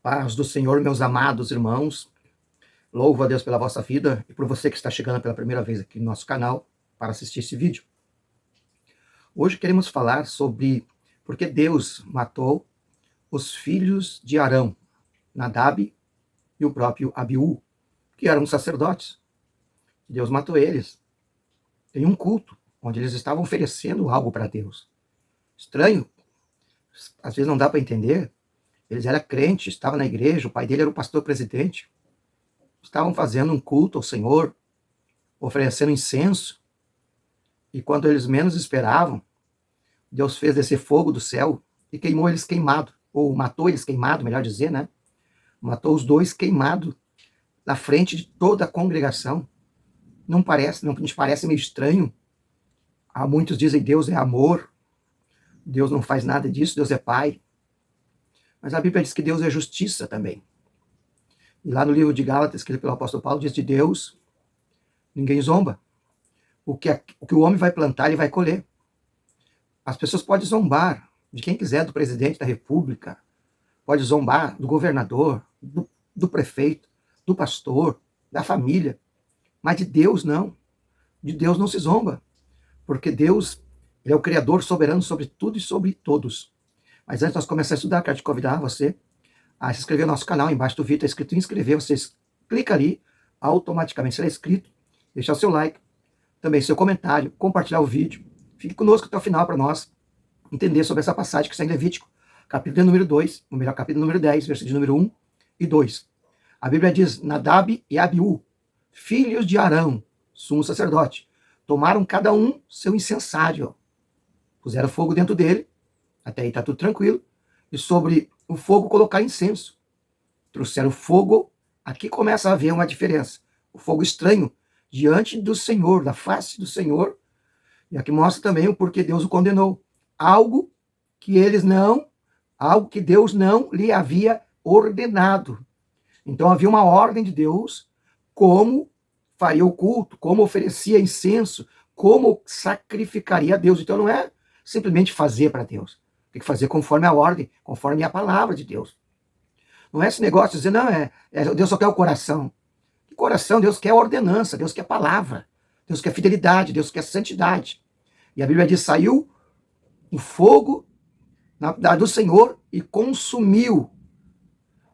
Paz do Senhor, meus amados irmãos. Louvo a Deus pela vossa vida e por você que está chegando pela primeira vez aqui no nosso canal para assistir esse vídeo. Hoje queremos falar sobre por que Deus matou os filhos de Arão, Nadab e o próprio Abiú, que eram sacerdotes. Deus matou eles em um culto, onde eles estavam oferecendo algo para Deus. Estranho, às vezes não dá para entender. Eles eram crentes, estavam na igreja, o pai dele era o pastor presidente. Estavam fazendo um culto ao Senhor, oferecendo incenso. E quando eles menos esperavam, Deus fez descer fogo do céu e queimou eles queimado, ou matou eles queimado, melhor dizer, né? Matou os dois queimado na frente de toda a congregação. Não te parece meio estranho? Há muitos dizem Deus é amor, Deus não faz nada disso, Deus é Pai. Mas a Bíblia diz que Deus é justiça também. E lá no livro de Gálatas, escrito pelo apóstolo Paulo, diz de Deus, ninguém zomba. O que o homem vai plantar, ele vai colher. As pessoas podem zombar de quem quiser, do presidente da república, pode zombar do governador, do prefeito, do pastor, da família. Mas de Deus não. De Deus não se zomba. Porque Deus, ele é o Criador soberano sobre tudo e sobre todos. Mas antes de nós começarmos a estudar, quero te convidar você a se inscrever no nosso canal. Embaixo do vídeo está escrito inscrever. Você clica ali, automaticamente será inscrito. Deixar o seu like, também seu comentário, compartilhar o vídeo. Fique conosco até o final para nós entender sobre essa passagem que está em Levítico, capítulo número 2, ou melhor, capítulo número 10, versículo número 1 e 2. A Bíblia diz, Nadab e Abiú, filhos de Arão, sumo sacerdote, tomaram cada um seu incensário, puseram fogo dentro dele, até aí está tudo tranquilo, e sobre o fogo colocar incenso. Trouxeram fogo, aqui começa a haver uma diferença. O fogo estranho, diante do Senhor, da face do Senhor, e aqui mostra também o porquê Deus o condenou. Algo que Deus não lhe havia ordenado. Então havia uma ordem de Deus, como faria o culto, como oferecia incenso, como sacrificaria a Deus. Então não é simplesmente fazer para Deus. Tem que fazer conforme a ordem, conforme a palavra de Deus. Não é esse negócio de dizer, não, Deus só quer o coração. Que coração? Deus quer ordenança, Deus quer palavra, Deus quer fidelidade, Deus quer santidade. E a Bíblia diz, saiu o fogo do Senhor e consumiu.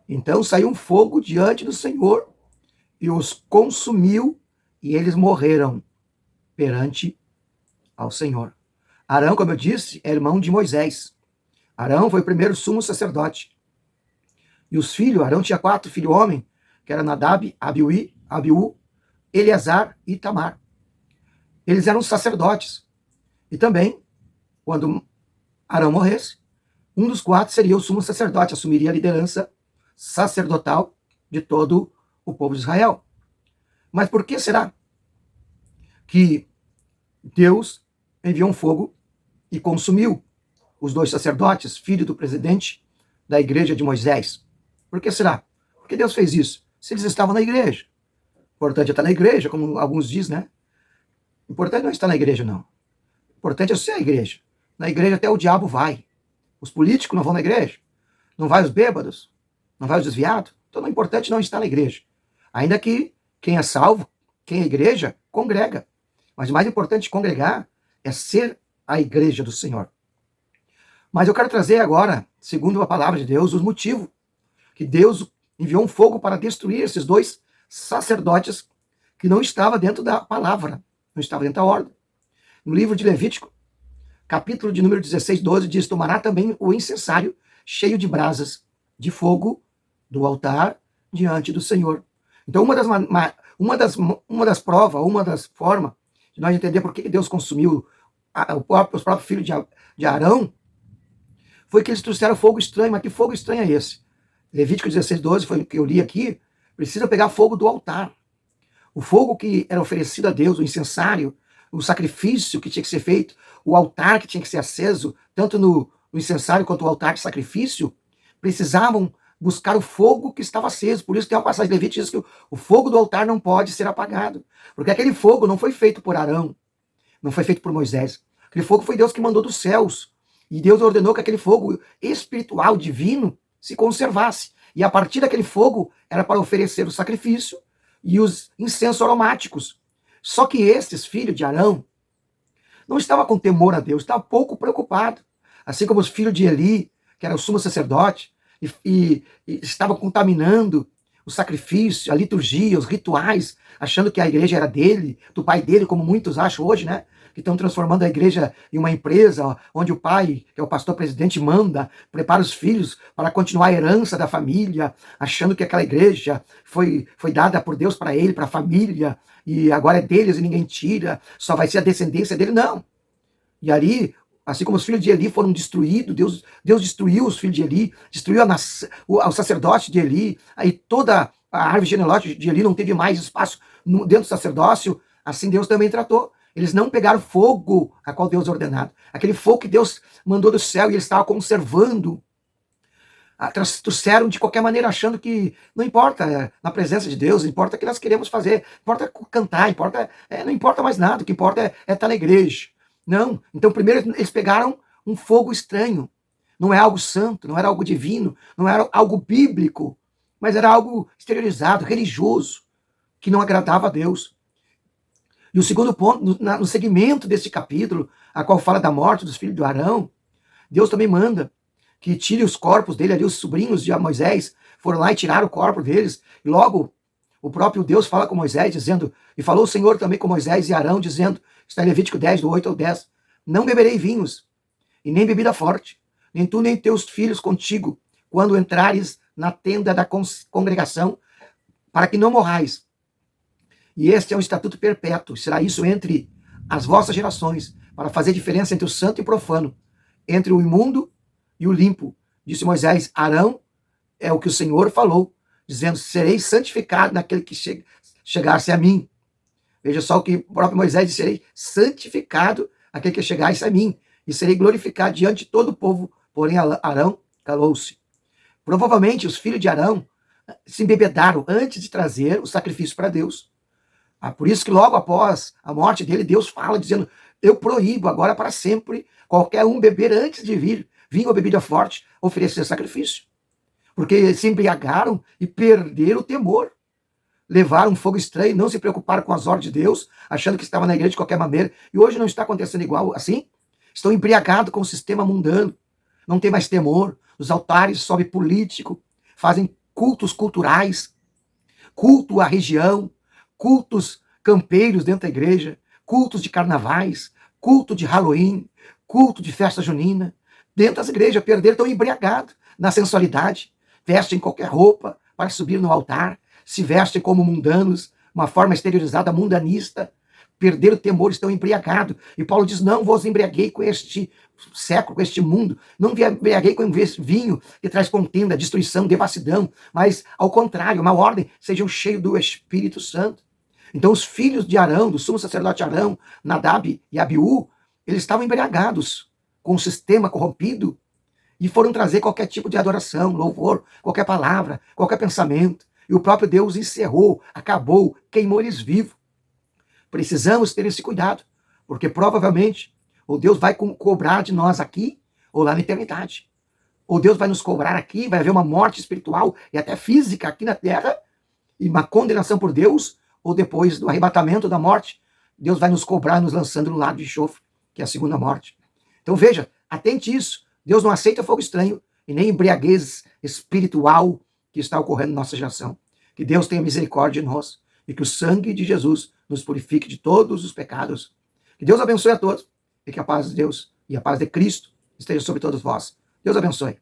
Então saiu um fogo diante do Senhor e os consumiu e eles morreram perante ao Senhor. Arão, como eu disse, é irmão de Moisés. Arão foi o primeiro sumo sacerdote. E os filhos, Arão tinha 4 filhos homens, que eram Nadab, Abiú, Eleazar e Itamar. Eles eram sacerdotes. E também, quando Arão morresse, um dos 4 seria o sumo sacerdote, assumiria a liderança sacerdotal de todo o povo de Israel. Mas por que será que Deus enviou um fogo e consumiu os 2 sacerdotes, filho do presidente da igreja de Moisés? Por que será? Por que Deus fez isso? Se eles estavam na igreja. O importante é estar na igreja, como alguns dizem, né? O importante não é estar na igreja, não. O importante é ser a igreja. Na igreja até o diabo vai. Os políticos não vão na igreja. Não vai os bêbados. Não vai os desviados. Então o importante não é estar na igreja. Ainda que quem é salvo, quem é igreja, congrega. Mas o mais importante de congregar é ser a igreja do Senhor. Mas eu quero trazer agora, segundo a palavra de Deus, os motivos que Deus enviou um fogo para destruir esses 2 sacerdotes que não estavam dentro da palavra, não estavam dentro da ordem. No livro de Levítico, capítulo de número 16, 12, diz, tomará também o incensário cheio de brasas de fogo do altar diante do Senhor. Então uma das provas, uma das formas de nós entender por que Deus consumiu os próprios filhos de Arão, foi que eles trouxeram fogo estranho. Mas que fogo estranho é esse? Levítico 16, 12, foi o que eu li aqui, precisa pegar fogo do altar. O fogo que era oferecido a Deus, o incensário, o sacrifício que tinha que ser feito, o altar que tinha que ser aceso, tanto no incensário quanto o altar de sacrifício, precisavam buscar o fogo que estava aceso. Por isso tem uma passagem de Levítico que diz que o fogo do altar não pode ser apagado. Porque aquele fogo não foi feito por Arão, não foi feito por Moisés. Aquele fogo foi Deus que mandou dos céus. E Deus ordenou que aquele fogo espiritual, divino, se conservasse. E a partir daquele fogo era para oferecer o sacrifício e os incensos aromáticos. Só que estes filhos de Arão não estavam com temor a Deus, estavam pouco preocupados. Assim como os filhos de Eli, que era o sumo sacerdote, e estava contaminando o sacrifício, a liturgia, os rituais, achando que a igreja era dele, do pai dele, como muitos acham hoje, né? Que estão transformando a igreja em uma empresa onde o pai, que é o pastor presidente, manda, prepara os filhos para continuar a herança da família, achando que aquela igreja foi dada por Deus para ele, para a família, e agora é deles e ninguém tira, só vai ser a descendência dele. Não. E ali, assim como os filhos de Eli foram destruídos, Deus destruiu os filhos de Eli, destruiu o sacerdote de Eli, aí toda a árvore genealógica de Eli não teve mais espaço dentro do sacerdócio, assim Deus também tratou. Eles não pegaram fogo a qual Deus ordenado. Aquele fogo que Deus mandou do céu e ele estava conservando. Trouxeram de qualquer maneira achando que não importa na presença de Deus, importa o que nós queremos fazer, importa cantar, não importa mais nada, o que importa é estar na igreja. Não. Então primeiro eles pegaram um fogo estranho. Não é algo santo, não era algo divino, não era algo bíblico, mas era algo exteriorizado, religioso, que não agradava a Deus. E o segundo ponto, no segmento desse capítulo, a qual fala da morte dos filhos de Arão, Deus também manda que tire os corpos dele ali, os sobrinhos de Moisés foram lá e tiraram o corpo deles. E logo o próprio Deus fala com Moisés, dizendo, e falou o Senhor também com Moisés e Arão, dizendo, está em Levítico 10, do 8 ao 10, não beberei vinhos, e nem bebida forte, nem tu nem teus filhos contigo, quando entrares na tenda da congregação, para que não morrais. E este é um estatuto perpétuo, será isso entre as vossas gerações, para fazer diferença entre o santo e o profano, entre o imundo e o limpo. Disse Moisés, Arão é o que o Senhor falou, dizendo, serei santificado naquele que chegasse a mim. Veja só o que o próprio Moisés disse, serei santificado naquele que chegasse a mim, e serei glorificado diante de todo o povo. Porém, Arão calou-se. Provavelmente os filhos de Arão se embebedaram antes de trazer o sacrifício para Deus. Por isso que logo após a morte dele, Deus fala dizendo, eu proíbo agora para sempre qualquer um beber antes de vir vinho ou bebida forte, oferecer sacrifício. Porque se embriagaram e perderam o temor. Levaram um fogo estranho, não se preocuparam com as ordens de Deus, achando que estava na igreja de qualquer maneira. E hoje não está acontecendo igual assim. Estão embriagados com o sistema mundano. Não tem mais temor. Os altares sobe político, fazem cultos culturais, culto à região, cultos campeiros dentro da igreja, cultos de carnavais, culto de Halloween, culto de festa junina. Dentro das igrejas, perderam, estão embriagados na sensualidade, vestem qualquer roupa para subir no altar, se vestem como mundanos, uma forma exteriorizada, mundanista, perderam o temor, estão embriagados. E Paulo diz, não vos embriaguei com este século, com este mundo, não me embriaguei com vinho que traz contenda, destruição, devassidão, mas ao contrário, uma ordem, sejam cheios do Espírito Santo. Então os filhos de Arão, do sumo sacerdote Arão, Nadab e Abiú, eles estavam embriagados com o sistema corrompido e foram trazer qualquer tipo de adoração, louvor, qualquer palavra, qualquer pensamento. E o próprio Deus encerrou, acabou, queimou eles vivos. Precisamos ter esse cuidado, porque provavelmente ou Deus vai cobrar de nós aqui ou lá na eternidade. Ou Deus vai nos cobrar aqui, vai haver uma morte espiritual e até física aqui na terra, e uma condenação por Deus, ou depois do arrebatamento da morte, Deus vai nos cobrar, nos lançando no lago de enxofre, que é a segunda morte. Então veja, atente isso. Deus não aceita fogo estranho e nem embriaguez espiritual que está ocorrendo na nossa geração. Que Deus tenha misericórdia de nós e que o sangue de Jesus nos purifique de todos os pecados. Que Deus abençoe a todos e que a paz de Deus e a paz de Cristo esteja sobre todos vós. Deus abençoe.